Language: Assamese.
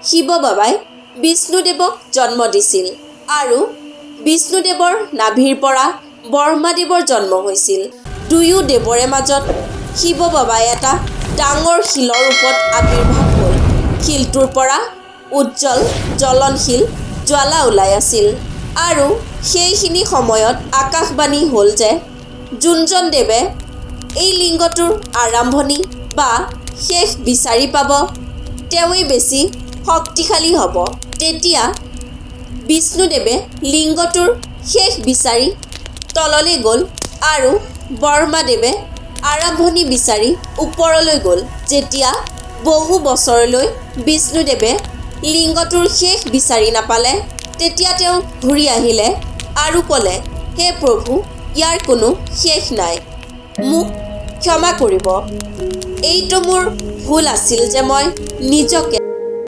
শিৱ বাবাই বিষ্ণুদেৱক জন্ম দিছিল আৰু বিষ্ণুদেৱৰ নাভিৰ পৰা ব্ৰহ্মাদেৱৰ জন্ম হৈছিল। দুয়ো দেৱৰে মাজত শিৱ বাবাই এটা ডাঙৰ শিলৰ ৰূপত আৱিৰ্ভাৱ হ'ল। শিলটোৰ পৰা উজ্জ্বল জ্বলনশীল জ্বালা ওলাই আছিল আৰু সেইখিনি সময়ত আকাশবাণী হ'ল যে যোনজন দেৱে এই লিংগটোৰ আৰম্ভণি বা শেষ বিচাৰি পাব তেওঁৱেই বেছি শক্তিশালী হ'ব। তেতিয়া বিষ্ণুদেৱে লিংগটোৰ শেষ বিচাৰি তললৈ গ'ল আৰু ব্ৰহ্মাদেৱে আৰম্ভণি বিচাৰি ওপৰলৈ গ'ল। যেতিয়া বহু বছৰলৈ বিষ্ণুদেৱে লিংগটোৰ শেষ বিচাৰি নাপালে তেতিয়া তেওঁ ঘূৰি আহিলে আৰু ক'লে, হে প্ৰভু, ইয়াৰ কোনো শেষ নাই, মোক ক্ষমা কৰিব। এইটো মোৰ ভুল আছিল যে মই নিজকে